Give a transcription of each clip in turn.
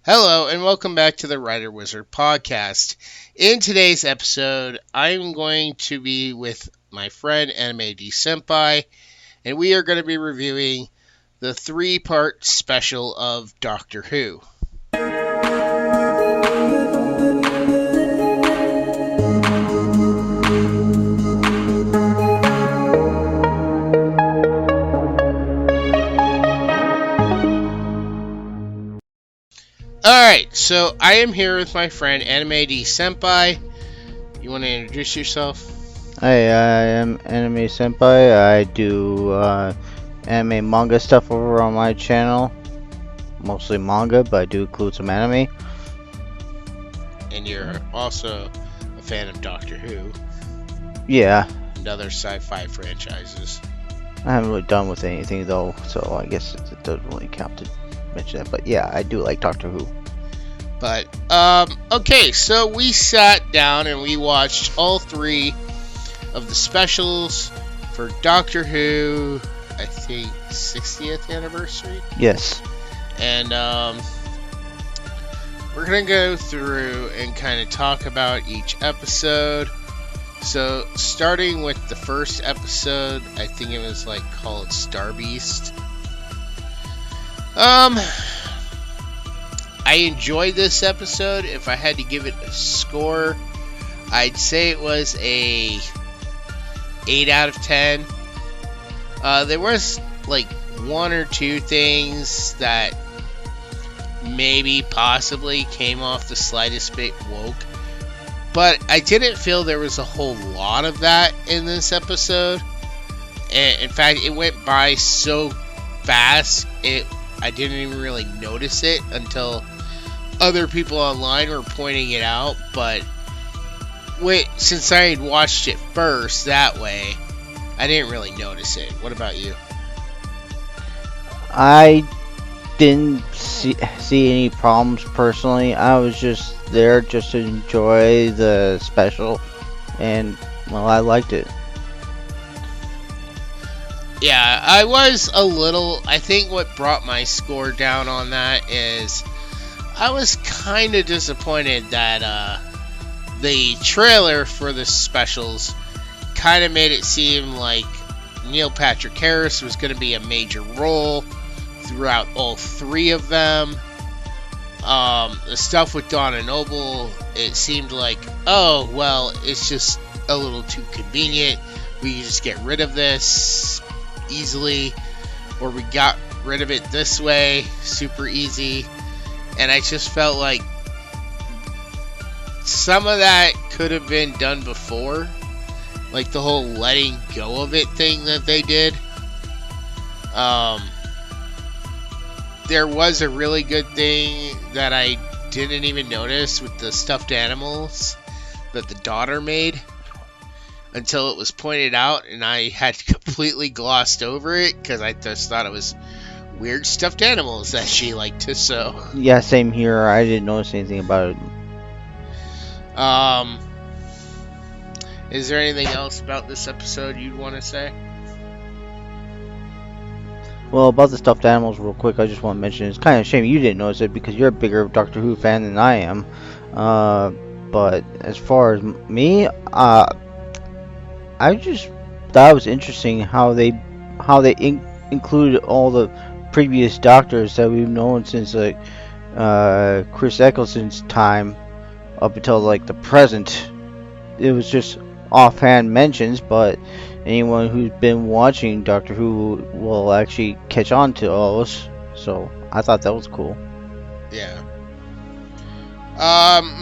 Hello, and welcome back to the Writer Wizard podcast. In today's episode, I'm going to be with my friend Anime D Senpai, and we are going to be reviewing the 3-part special of Doctor Who. Alright, so I am here with my friend Anime D Senpai. You want to introduce yourself? Hi, I am Anime Senpai. I do anime manga stuff over on my channel. Mostly manga, but I do include some anime. And you're also a fan of Doctor Who Yeah, and other sci-fi franchises. I haven't really done with anything though, so I guess it doesn't really count to mention that. But yeah, I do like Doctor Who. But, okay, so we sat down and we watched all 3 of the specials for Doctor Who, I think, 60th anniversary? Yes. And, we're gonna go through and kind of talk about each episode. So, starting with the first episode, I think it was, called Star Beast. I enjoyed this episode. If I had to give it a score, I'd say it was a 8 out of 10. There was 1 or 2 things that maybe possibly came off the slightest bit woke, but I didn't feel there was a whole lot of that in this episode. And in fact, it went by so fast I didn't even really notice it until other people online were pointing it out. But since I had watched it first that way, I didn't really notice it. What about you? I didn't see any problems personally. I was just there just to enjoy the special, and well, I liked it. Yeah, I was a little... I think what brought my score down on that is I was kind of disappointed that the trailer for the specials kind of made it seem like Neil Patrick Harris was going to be a major role throughout all 3 of them. The stuff with Donna Noble, it seemed like, oh, well, it's just a little too convenient. We can just get rid of this easily, or we got rid of it this way, super easy. And I just felt like some of that could have been done before, like the whole letting go of it thing that they did. There was a really good thing that I didn't even notice with the stuffed animals that the daughter made until it was pointed out, and I had completely glossed over it because I just thought it was weird stuffed animals that she liked to sew. Yeah, same here. I didn't notice anything about it. Is there anything else about this episode you'd want to say? Well, about the stuffed animals real quick, I just want to mention it's kind of a shame you didn't notice it because you're a bigger Doctor Who fan than I am. But as far as me, I just thought it was interesting how they included all the previous Doctors that we've known since Chris Eccleston's time up until the present. It was just offhand mentions, but anyone who's been watching Doctor Who will actually catch on to all this. So I thought that was cool. Yeah.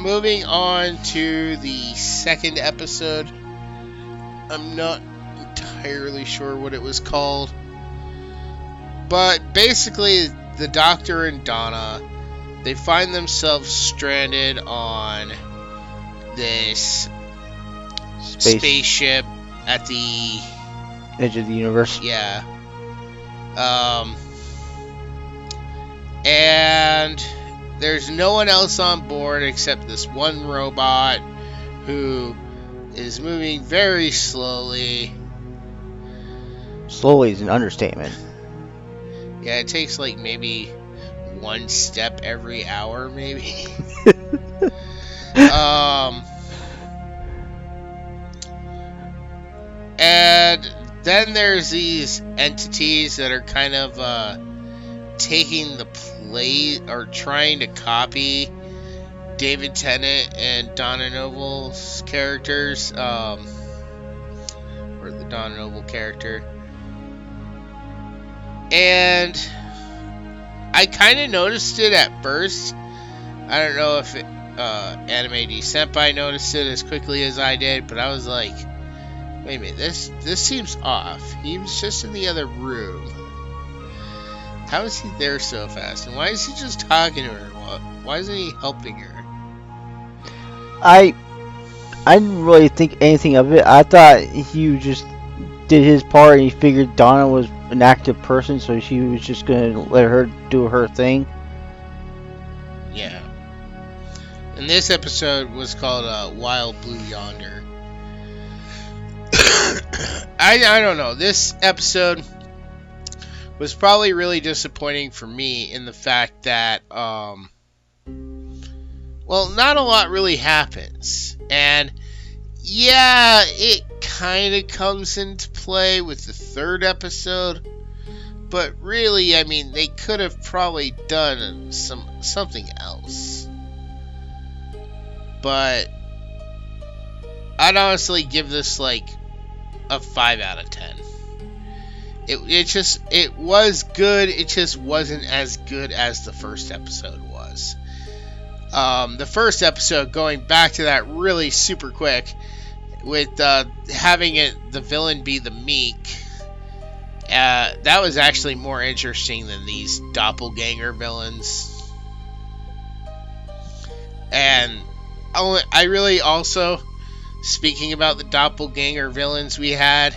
Moving on to the second episode. I'm not entirely sure what it was called, but basically the Doctor and Donna, they find themselves stranded on this spaceship at the edge of the universe. Yeah. And there's no one else on board except this one robot who is moving very slowly. Slowly is an understatement. Yeah, it takes maybe one step every hour, maybe. And then there's these entities that are kind of taking the play or trying to copy David Tennant and Donna Noble's characters, or the Donna Noble character. And I kind of noticed it at first. I don't know if Anime D Senpai noticed it as quickly as I did, but I was like, wait a minute, this seems off. He was just in the other room. How is he there so fast? And why is he just talking to her? Why isn't he helping her? I didn't really think anything of it. I thought he just did his part and he figured Donna was an active person, so she was just gonna let her do her thing. Yeah. And this episode was called Wild Blue Yonder. I don't know. This episode was probably really disappointing for me in the fact that, well, not a lot really happens. And, yeah, it kind of comes into play with the third episode. But really, I mean, they could have probably done something else. But I'd honestly give this, like, a 5 out of 10. It was good. It just wasn't as good as the first episode was. The first episode, going back to that really super quick, with having the villain be the Meek, that was actually more interesting than these doppelganger villains. And I really also, speaking about the doppelganger villains we had,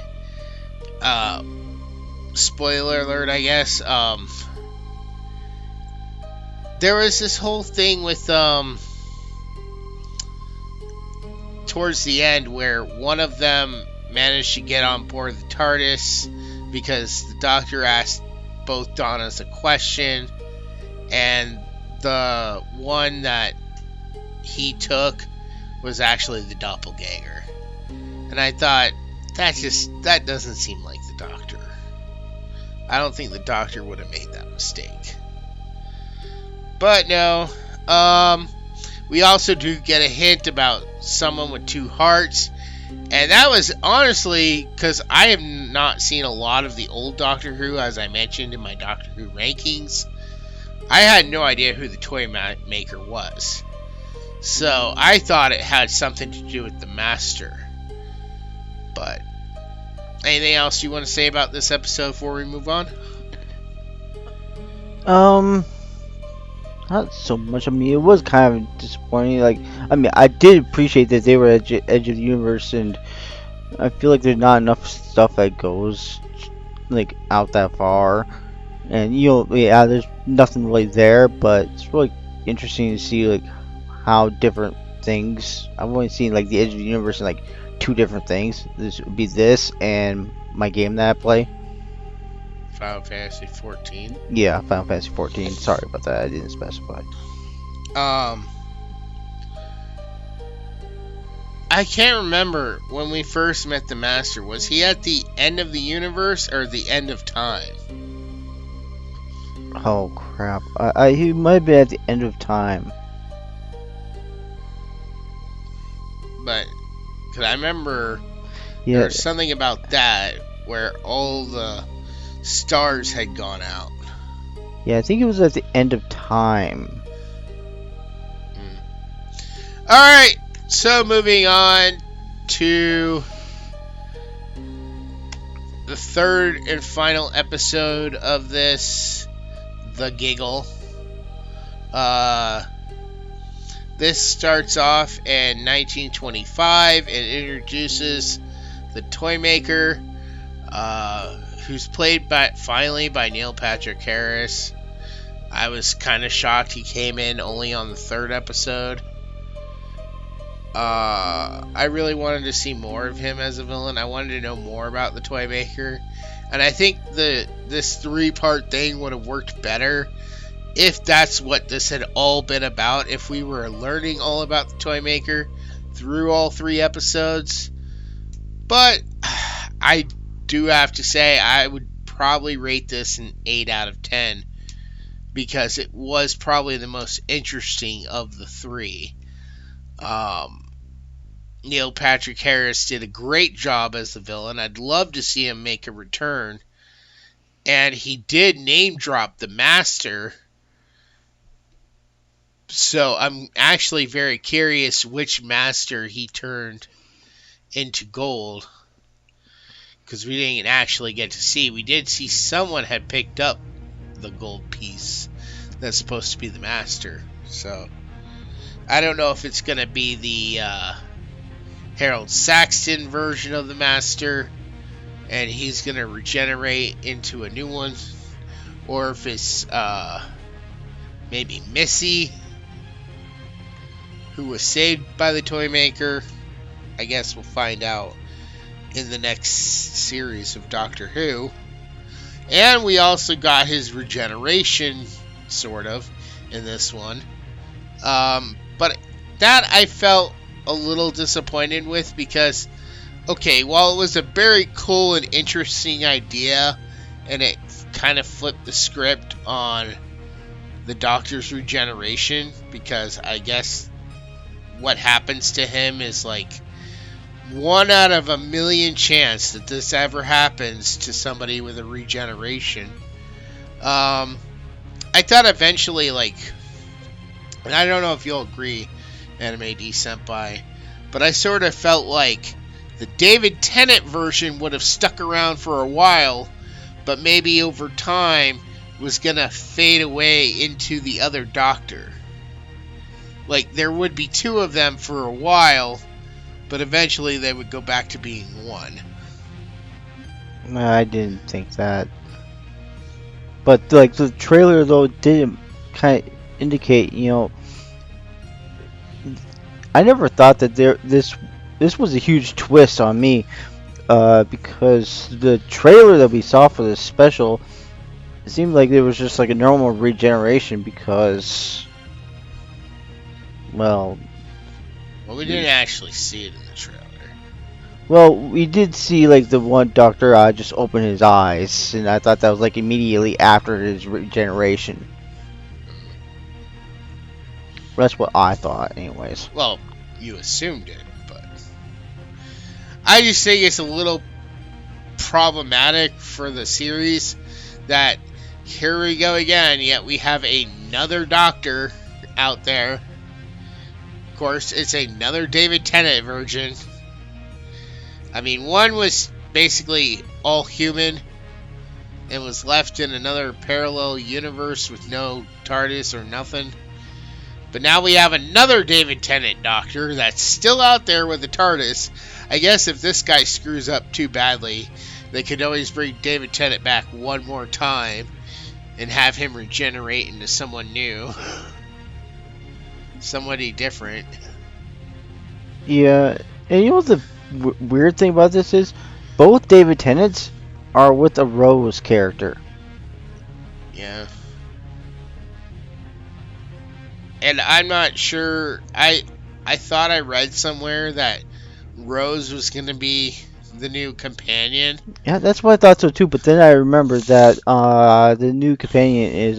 spoiler alert, I guess, there was this whole thing with, towards the end, where one of them managed to get on board the TARDIS because the Doctor asked both Donnas a question, and the one that he took was actually the doppelganger. And I thought, that doesn't seem like the Doctor. I don't think the Doctor would have made that mistake. But no, we also do get a hint about someone with two hearts. And that was honestly because I have not seen a lot of the old Doctor Who, as I mentioned in my Doctor Who rankings. I had no idea who the Toymaker was. So I thought it had something to do with the Master. But anything else you want to say about this episode before we move on? Not so much. I mean, it was kind of disappointing. Like, I mean, I did appreciate that they were at edge of the universe, and I feel like there's not enough stuff that goes like out that far. And yeah, there's nothing really there, but it's really interesting to see like how different things. I've only seen like the edge of the universe and like two different things. This would be this and my game that I play. Final Fantasy 14. Yeah, Final Fantasy 14. Sorry about that. I didn't specify. I can't remember when we first met the Master. Was he at the end of the universe or the end of time? Oh crap! He might be at the end of time. But, cause I remember Yeah. there's something about that where all the stars had gone out. Yeah, I think it was at the end of time. Alright, so moving on to the third and final episode of this, The Giggle. This starts off in 1925 and introduces the Toymaker, who's played finally by Neil Patrick Harris. I was kind of shocked he came in only on the third episode. I really wanted to see more of him as a villain. I wanted to know more about the Toymaker. And I think this 3-part thing would have worked better if that's what this had all been about, if we were learning all about the Toymaker through all 3 episodes. But I do have to say, I would probably rate this an 8 out of 10 because it was probably the most interesting of the 3. Neil Patrick Harris did a great job as the villain. I'd love to see him make a return. And he did name drop the Master. So I'm actually very curious which Master he turned into gold. Because we didn't actually get to see. We did see someone had picked up the gold piece that's supposed to be the Master. So I don't know if it's going to be the Harold Saxton version of the Master, and he's going to regenerate into a new one, or if it's maybe Missy, who was saved by the Toymaker. I guess we'll find out in the next series of Doctor Who. And we also got his regeneration, sort of, in this one. But that I felt a little disappointed with because, okay, while it was a very cool and interesting idea, and it kind of flipped the script on the Doctor's regeneration, because I guess what happens to him is like 1 out of a million chance that this ever happens to somebody with a regeneration. I thought eventually, like, and I don't know if you'll agree, Anime D Senpai, but I sort of felt like the David Tennant version would have stuck around for a while, but maybe over time was gonna fade away into the other Doctor. Like, there would be 2 of them for a while, but eventually they would go back to being 1. No, I didn't think that. But like the trailer though did kind of indicate, you know, I never thought that this was a huge twist on me, because the trailer that we saw for this special, it seemed like it was just like a normal regeneration because, well, we didn't actually see it in the trailer. Well, we did see like the one Doctor just open his eyes, and I thought that was like immediately after his regeneration. That's what I thought, anyways. Well, you assumed it, but I just think it's a little problematic for the series that here we go again, yet we have another Doctor out there. Of course, it's another David Tennant version. I mean, one was basically all human and was left in another parallel universe with no TARDIS or nothing. But now we have another David Tennant Doctor that's still out there with the TARDIS. I guess if this guy screws up too badly, they could always bring David Tennant back one more time and have him regenerate into someone new. Somebody different. Yeah, and you know what the weird thing about this is? Both David Tennants are with a Rose character. Yeah. And I'm not sure. I thought I read somewhere that Rose was going to be the new companion. Yeah, that's what I thought so too. But then I remembered that the new companion is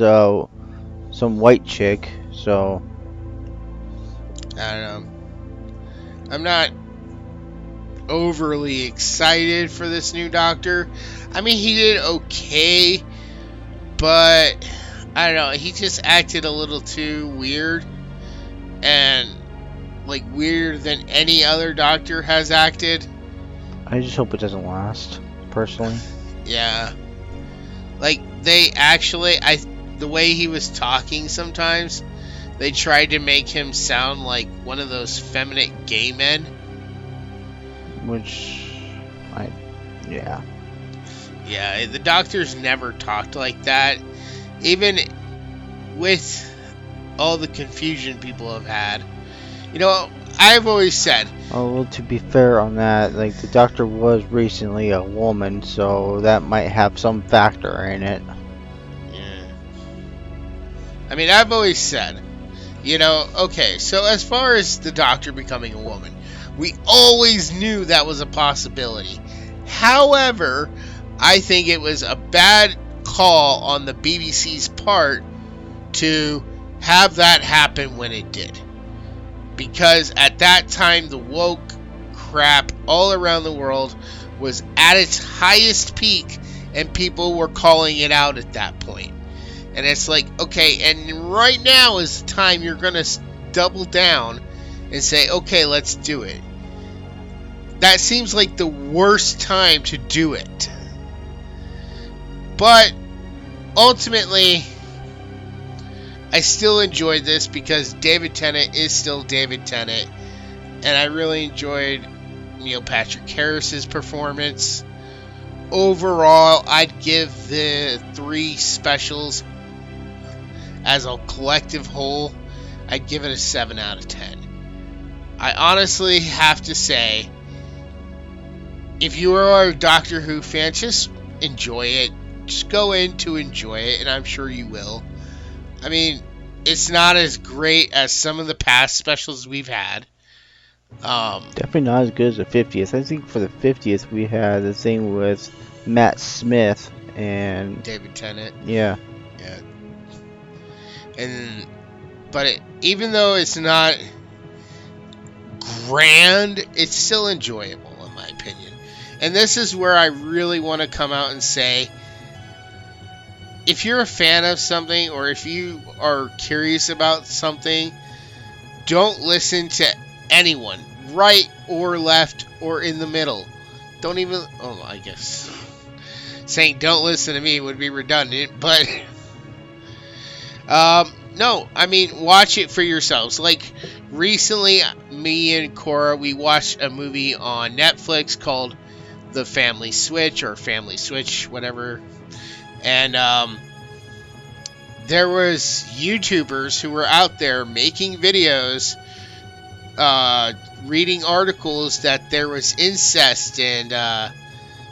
some white chick. So I don't know. I'm not overly excited for this new Doctor. I mean, he did okay, but I don't know. He just acted a little too weird, and like weirder than any other Doctor has acted. I just hope it doesn't last, personally. Yeah, like they actually, the way he was talking sometimes, they tried to make him sound like one of those feminine gay men. Yeah. Yeah, the Doctor's never talked like that. Even with all the confusion people have had. You know, I've always said... Oh, well, to be fair on that, like, the Doctor was recently a woman, so that might have some factor in it. Yeah. I mean, I've always said, you know, okay, so as far as the Doctor becoming a woman, we always knew that was a possibility. However, I think it was a bad call on the BBC's part to have that happen when it did. Because at that time, the woke crap all around the world was at its highest peak, and people were calling it out at that point. And it's like, okay, and right now is the time you're going to double down and say, okay, let's do it. That seems like the worst time to do it. But ultimately, I still enjoyed this because David Tennant is still David Tennant. And I really enjoyed Neil Patrick Harris's performance. Overall, I'd give the 3 specials as a collective whole, I'd give it a 7 out of 10. I honestly have to say, if you are a Doctor Who fan, just enjoy it. Just go in to enjoy it, and I'm sure you will. I mean, it's not as great as some of the past specials we've had. Definitely not as good as the 50th. I think for the 50th we had the thing with Matt Smith and David Tennant. Yeah. But even though it's not grand, it's still enjoyable in my opinion. And this is where I really want to come out and say, if you're a fan of something, or if you are curious about something, don't listen to anyone, right or left or in the middle. Don't even, I guess saying don't listen to me would be redundant, but no, I mean, watch it for yourselves. Like, recently, me and Cora, we watched a movie on Netflix called The Family Switch, or Family Switch, whatever. And, there was YouTubers who were out there making videos, reading articles that there was incest and,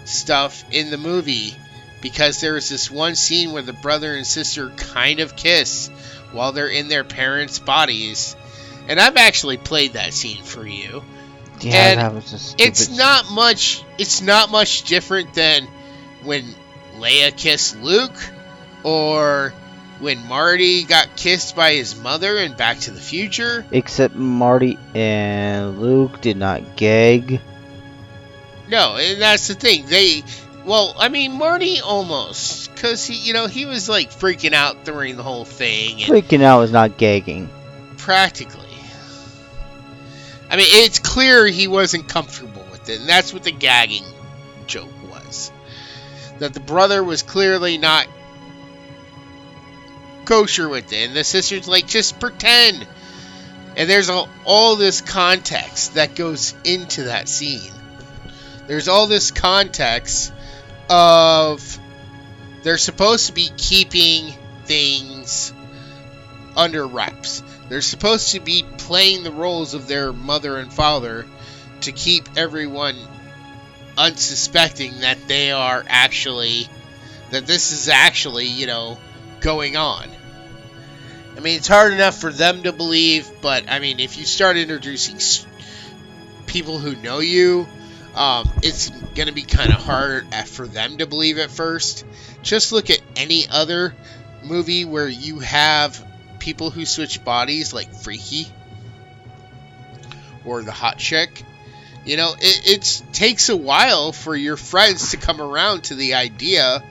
stuff in the movie. Because there was this one scene where the brother and sister kind of kiss while they're in their parents' bodies. And I've actually played that scene for you. Yeah, and that was a stupid... it's not much different than when Leia kissed Luke, or when Marty got kissed by his mother in Back to the Future. Except Marty and Luke did not gag. No, and that's the thing. Marty almost, because he was like freaking out during the whole thing. And freaking out is not gagging. Practically. I mean, it's clear he wasn't comfortable with it, and that's what the gagging joke was. That the brother was clearly not kosher with it, and the sister's like, just pretend. And there's all this context that goes into that scene. There's all this context of they're supposed to be keeping things under wraps. They're supposed to be playing the roles of their mother and father to keep everyone unsuspecting that this is actually, going on. I mean, it's hard enough for them to believe, but I mean, if you start introducing people who know you, it's going to be kind of hard for them to believe at first. Just look at any other movie where you have people who switch bodies, like Freaky or The Hot Chick. It takes a while for your friends to come around to the idea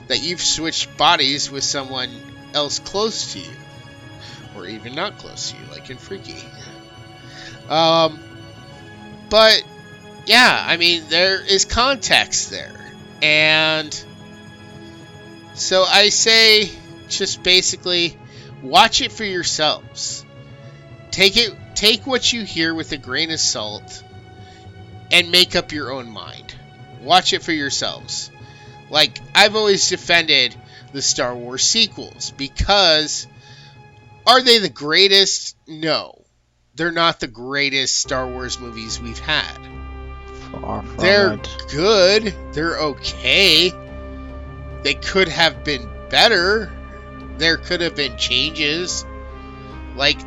that you've switched bodies with someone else close to you, or even not close to you, like in Freaky. But yeah, I mean, there is context there. And so I say, just basically, watch it for yourselves. Take what you hear with a grain of salt and make up your own mind. Watch it for yourselves. Like, I've always defended the Star Wars sequels because are they the greatest? No. They're not the greatest Star Wars movies we've had. They're good. They're okay. They could have been better. there could have been changes. Like,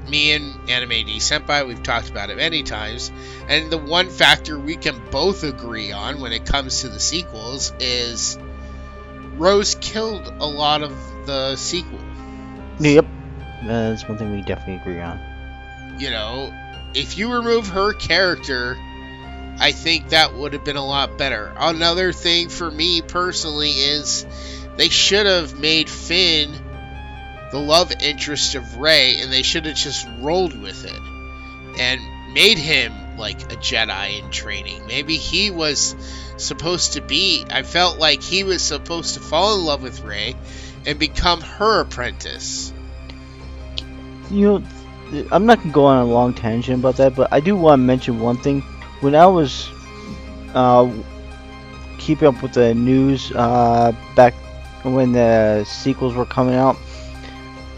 me and Anime D Senpai, we've talked about it many times, and the one factor we can both agree on when it comes to the sequels is Rose killed a lot of the sequel. Yep. That's one thing we definitely agree on. You know, if you remove her character, I think that would have been a lot better. Another thing for me personally is they should have made Finn the love interest of Rey, and they should have just rolled with it and made him like a Jedi in training. Maybe he was supposed to be, I felt like he was supposed to fall in love with Rey and become her apprentice. You know, I'm not going to go on a long tangent about that, but I do want to mention one thing. When I was keeping up with the news back when the sequels were coming out,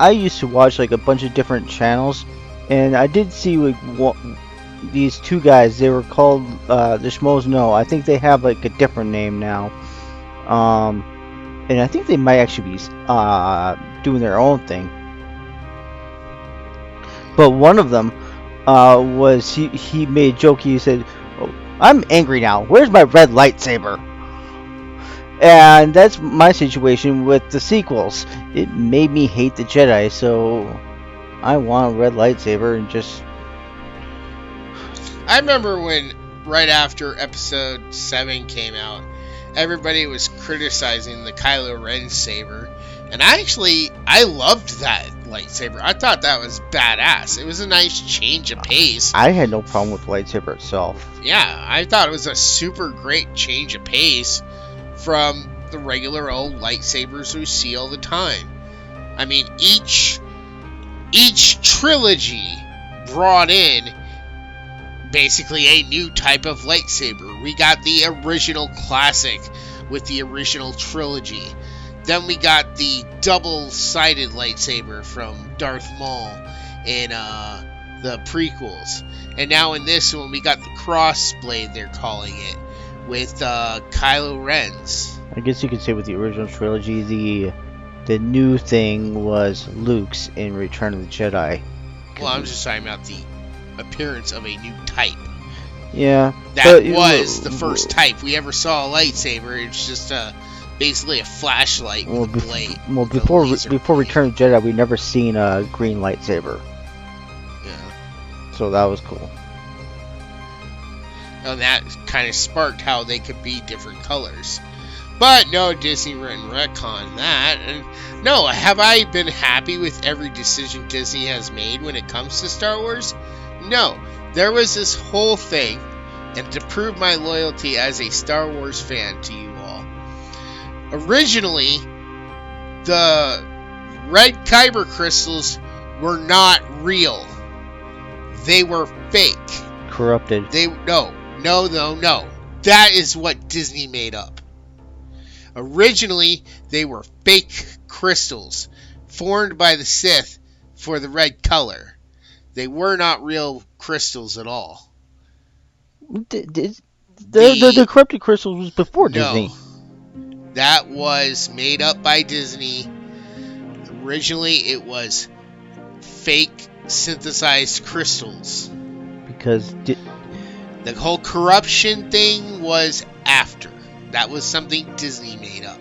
I used to watch like a bunch of different channels, and I did see like these two guys. They were called the Schmoes Know. I think they have like a different name now, and I think they might actually be doing their own thing. But one of them was he made a joke. He said, "Oh, I'm angry now. Where's my red lightsaber?" And that's my situation with the sequels. It made me hate the Jedi, so I want a red lightsaber and just... I remember when, right after Episode 7 came out, everybody was criticizing the Kylo Ren saber, and I loved that lightsaber. I thought that was badass. It was a nice change of pace. I had no problem with the lightsaber itself. Yeah, I thought it was a super great change of pace from the regular old lightsabers we see all the time. I mean, each trilogy brought in basically a new type of lightsaber. We got the original classic with the original trilogy. Then we got the double-sided lightsaber from Darth Maul in the prequels. And now in this one, we got the crossblade, they're calling it, with Kylo Ren's. I guess you could say with the original trilogy, the new thing was Luke's in Return of the Jedi. Well, I'm just talking about the appearance of a new type. Yeah. That was the first type we ever saw a lightsaber. It's just basically a flashlight with a blade. Well, before Return of the Jedi, we never seen a green lightsaber. Yeah. So that was cool. And that kind of sparked how they could be different colors. But no, Disney didn't retcon that. And no, have I been happy with every decision Disney has made when it comes to Star Wars? No. There was this whole thing, and to prove my loyalty as a Star Wars fan to you all, originally, the red kyber crystals were not real. They were fake. Corrupted. No. That is what Disney made up. Originally, they were fake crystals formed by the Sith for the red color. They were not real crystals at all. The corrupted crystals was before Disney. That was made up by Disney. Originally, it was fake synthesized crystals. Because the whole corruption thing was after. That was something Disney made up.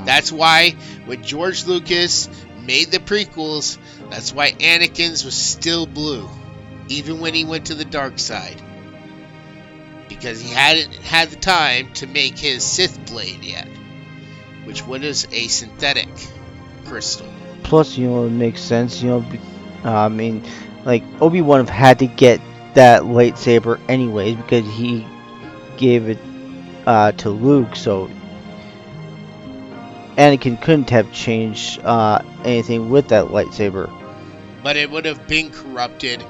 That's why when George Lucas made the prequels, that's why Anakin's was still blue, even when he went to the dark side. Because he hadn't had the time to make his Sith blade yet, which was a synthetic crystal. Plus, it makes sense, I mean, like, Obi-Wan had to get that lightsaber anyways because he gave it to Luke, so Anakin couldn't have changed anything with that lightsaber. But it would have been corrupted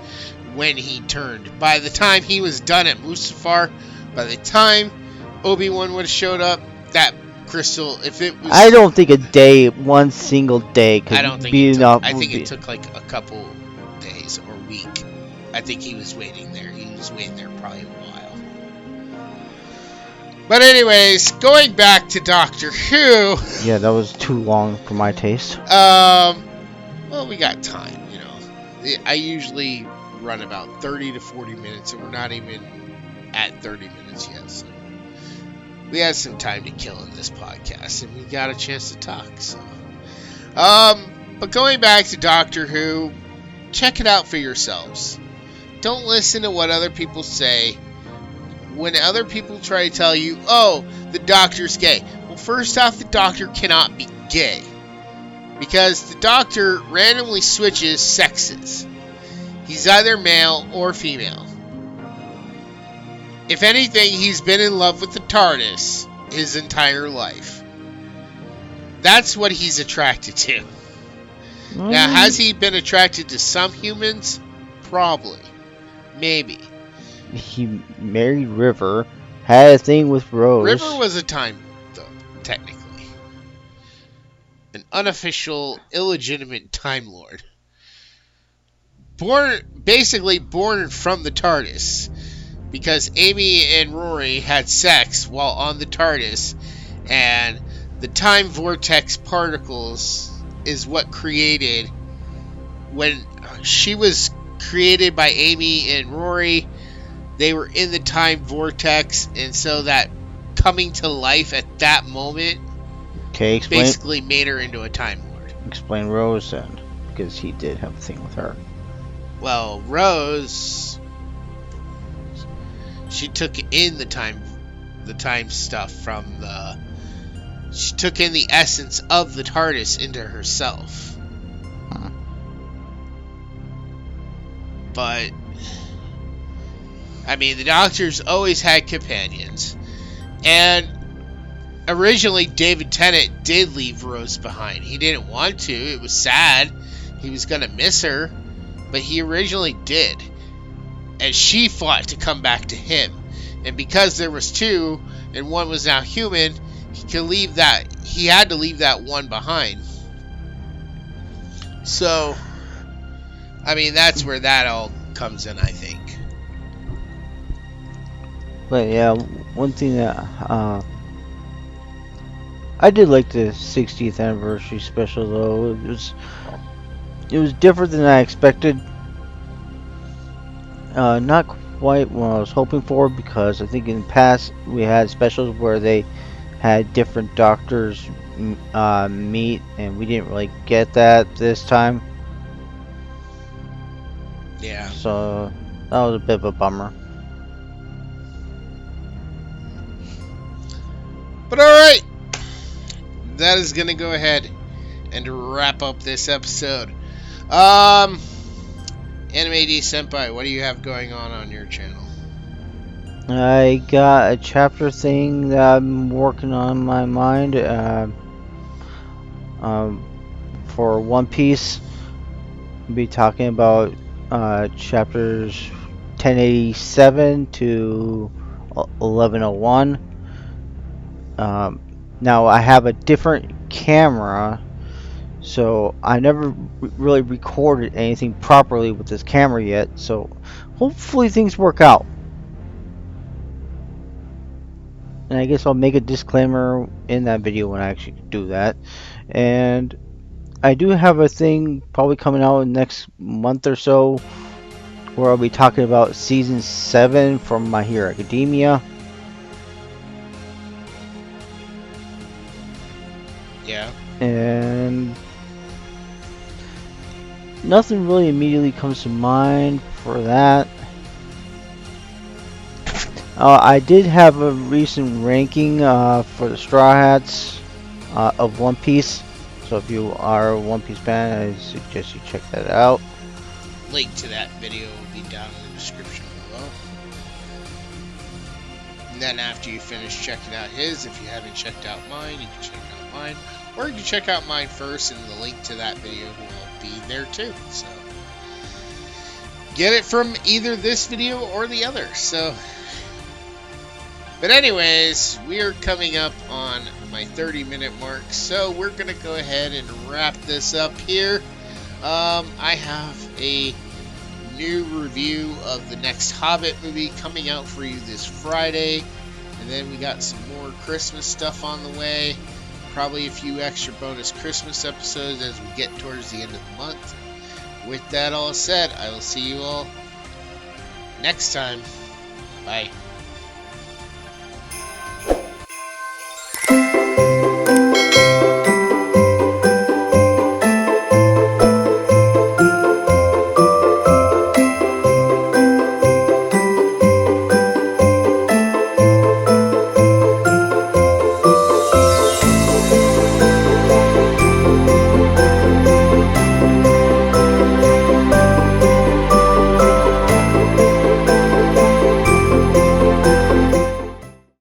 when he turned. By the time he was done at Mustafar, by the time Obi-Wan would have showed up, that crystal, if it was... I don't think one single day could be enough. I think it took like a couple days or a week. I think he was waiting there. He was waiting there probably a while. But anyways, going back to Doctor Who. Yeah, that was too long for my taste. Well, we got time, you know. I usually run about 30 to 40 minutes, and we're not even at 30 minutes yet. So we had some time to kill in this podcast, and we got a chance to talk. So, but going back to Doctor Who, check it out for yourselves. Don't listen to what other people say. When other people try to tell you, oh, the Doctor's gay. Well, first off, the Doctor cannot be gay. Because the Doctor randomly switches sexes. He's either male or female. If anything, he's been in love with the TARDIS his entire life. That's what he's attracted to. Now, has he been attracted to some humans? Probably. Maybe. He married River, had a thing with Rose. River was a time, though, technically. An unofficial, illegitimate Time Lord. Basically born from the TARDIS. Because Amy and Rory had sex while on the TARDIS. And the time vortex particles is what created... When she was created by Amy and Rory, they were in the time vortex, and so that coming to life at that moment basically made her into a Time Lord. Explain Rose then, because he did have a thing with her. Well, Rose, she took in the time stuff from the... She took in the essence of the TARDIS into herself. Huh. But... I mean, the Doctor's always had companions. And originally, David Tennant did leave Rose behind. He didn't want to. It was sad. He was going to miss her. But he originally did. And she fought to come back to him. And because there was two, and one was now human, he had to leave that one behind. So, I mean, that's where that all comes in, I think. But yeah, one thing that I did like the 60th anniversary special though. It was different than I expected. Not quite what I was hoping for, because I think in the past we had specials where they had different doctors meet, and we didn't really get that this time. Yeah. So that was a bit of a bummer. But alright, that is going to go ahead and wrap up this episode. Anime D Senpai, what do you have going on your channel? I got a chapter thing that I'm working on in my mind for One Piece. I'll be talking about chapters 1087 to 1101. Now I have a different camera, so I never really recorded anything properly with this camera yet, so hopefully things work out. And I guess I'll make a disclaimer in that video when I actually do that. And I do have a thing probably coming out in the next month or so where I'll be talking about season 7 from My Hero Academia. Yeah. And nothing really immediately comes to mind for that. I did have a recent ranking for the Straw Hats of One Piece. So if you are a One Piece fan, I suggest you check that out. Link to that video will be down in the description below. And then after you finish checking out his, if you haven't checked out mine, you can check out mine. Or you can check out mine first, and the link to that video will be there too. So get it from either this video or the other. So, but anyways, we are coming up on my 30-minute mark, so we're gonna go ahead and wrap this up here. I have a new review of the next Hobbit movie coming out for you this Friday. And then we got some more Christmas stuff on the way. Probably a few extra bonus Christmas episodes as we get towards the end of the month. With that all said, I will see you all next time. Bye.